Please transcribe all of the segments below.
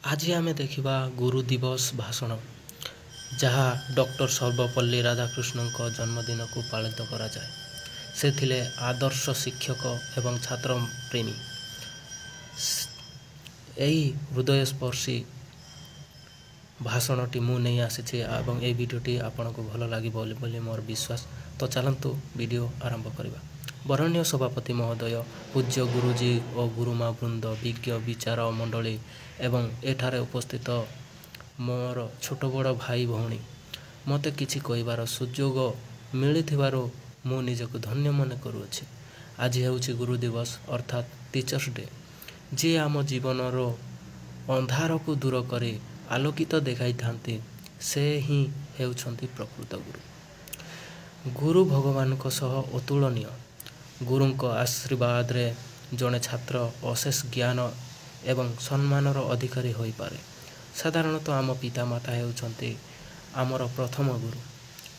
आज आमे देखिबा गुरु दिवस भाषण जहाँ डॉक्टर सर्वपल्ली राधाकृष्णन जन्मदिन को पालित करा जाए। से थिले आदर्श शिक्षक एवं छात्र प्रेमी। यही हृदयस्पर्शी भाषणटी मु नहीं आसी एवं ए वीडियोटी आपन को भल लगे बोली मोर विश्वास। तो चलतु वीडियो आरंभ करवा। बरण्य सभापति महोदय, पूज्य गुरुजी और गुरुमा वृंद, विज्ञ विचार मंडली एवं एठारे उपस्थित मोर छोट बड़ भाई भौणी, मते किछि कहबार सुजोग मिलिथिबारो मु निजको धन्य मन करूछि। आज हेउछि गुरु दिवस अर्थात टीचर्स डे, जे आम जीवनर अंधार को दूर करे आलोकित देखाई थांती, से ही हेउछंती प्रकृत गुरु। गुरु भगवान को सह अतुलनीय। गुरु को आशीर्वाद रे जड़े छात्र अशेष ज्ञान एवं सम्मानर अधिकारी हो पारे। साधारणतः आम पितामाता हेउछंती आमर प्रथम गुरु,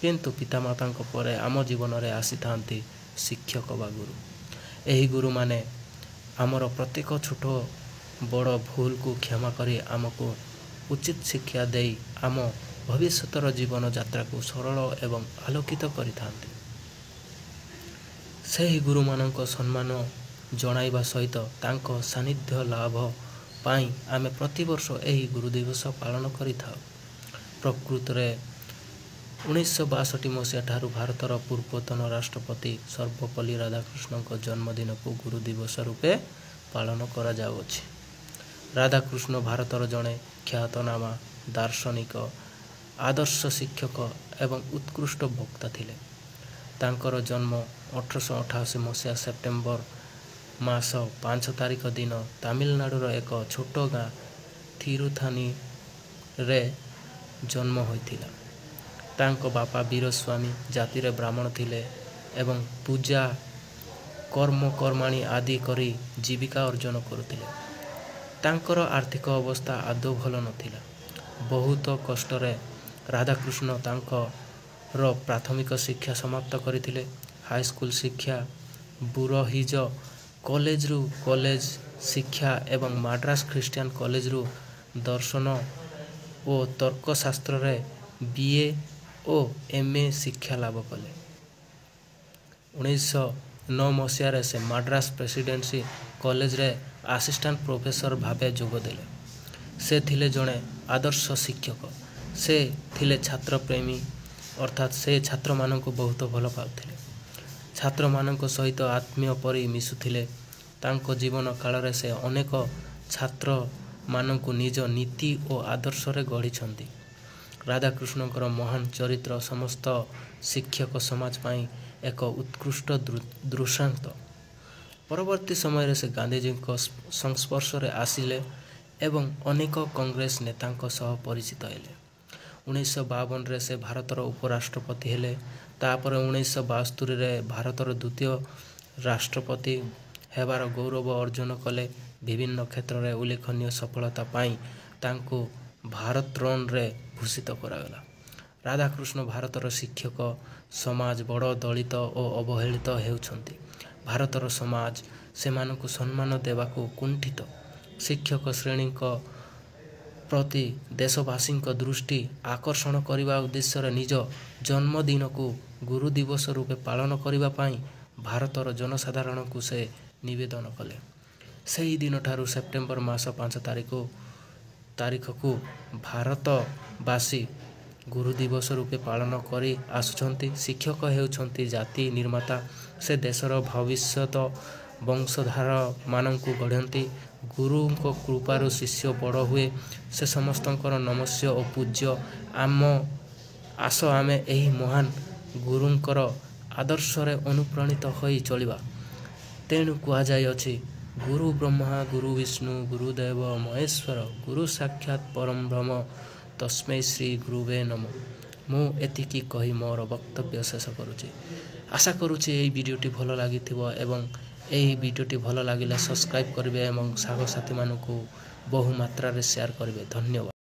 किंतु पितामाता परे आम जीवन में आसी थांती शिक्षक बा गुरु। एही गुरु माने आमर प्रत्येक छोट बड़ भूल को क्षमा करी आमको उचित शिक्षा दे आम भविष्यतर जीवन यात्रा को सरल एवं आलोकित करिथांती। सही गुरु मानक सम्मान जणाइबा सहित तांको सानिध्य लाभ पाई आमे प्रतिवर्ष एही गुरु दिवस पालन करिथाउ। प्रकृत रे 1962 मसीहा ठारू भारतर पूर्वतन राष्ट्रपति सर्वपल्ली राधाकृष्ण जन्मदिन को गुरु दिवस रूपे पालन करा जाउछि। राधाकृष्ण भारतर जड़े ख्यातनामा दार्शनिक, आदर्श शिक्षक एवं उत्कृष्ट वक्ता थिले। तांकर जन्म 1888 मसीहा सेप्टेम्बर मास 5 तारिख दिन तमिलनाडुर एक छोट गाँ थिरुथानी रे जन्म होइथिला। तांको बापा वीरस्वामी जाति रे ब्राह्मण थिले एवं पूजा कर्माणी आदि करी जीविका अर्जन करुथिले। तांकर आर्थिक अवस्था आदौ भल नथिला। बहुत कष्ट रे राधाकृष्ण तांकर प्राथमिक शिक्षा समाप्त करथिले। हाई स्कूल शिक्षा बुरहिज कॉलेज शिक्षा एवं मद्रास ख्रिस्टियन कॉलेज रु दर्शन और तर्कशास्त्र रे बीए और एमए शिक्षा लाभ कले। 1909 मसीह से मद्रास प्रेसिडेंसी कॉलेज रे असिस्टेंट प्रोफेसर भावे जोग देले। से थिले जड़े आदर्श शिक्षक। से थिले छात्र प्रेमी अर्थात से छात्र मान को बहुत भल पाउथिले। छात्र मान सहित आत्मीय परि मिसुथिले। तांको जीवन काल रे से अनेक छात्र मान को निज नीति और आदर्श रे गढ़ी। राधाकृष्ण महान चरित्र समस्त शिक्षक समाज पाई एक उत्कृष्ट दृष्टांत। परवर्ती समय से गांधीजी संस्पर्श रे आसिले एवं अनेक कांग्रेस नेता सह परिचित हेले। 1952 रे से भारतर उपराष्ट्रपति हेले। तापर 1972 रे भारतर द्वितीय राष्ट्रपति हेबार गौरव अर्जन कले। विभिन्न क्षेत्र में उल्लेखनीय सफलता पाई तांको भारत रत्न रे भूषित करागला। राधाकृष्ण भारतर शिक्षक समाज बड़ दलित और अवहेलित हेउछंती। भारतर समाज सेमानकु सम्मान देवाकू कुंठित। शिक्षक श्रेणी प्रति देशवासी दृष्टि आकर्षण करने उद्देश्य निज जन्मदिन को गुरु दिवस रूपे पालन करने पाई भारतर जनसाधारण को से निवेदन कले। सही दिन ठारू सेप्टेम्बर मास 5 तारीख को भारतवासी गुरु दिवस रूपे पालन करी आसुछंती। शिक्षक हेउछंती जाति निर्माता। से देशर भविष्यत वंशधार मानंकु गढ़ंती। गुरु को कृपारु शिष्य बड़ हुए। से समस्तंकर नमस्य और पूज्य। आस आमे एही महान गुरुंकर आदर्श रे अनुप्राणित होई चलिबा। तेणु कहा जाय अछि, गुरु ब्रह्मा गुरु विष्णु गुरुदेव महेश्वर गुरु साक्षात परम ब्रह्म तस्मै श्री गुरुवे नमो। मु एतिकी कही मोर वक्तव्य शेष करुछि। आशा करुछि एही वीडियोटी भल लागिथिबो एवं एही वीडियोटी भल लागिले सब्सक्राइब करिवे एवं साथी मानकु बहु मात्रा रे शेयर करिवे। धन्यवाद।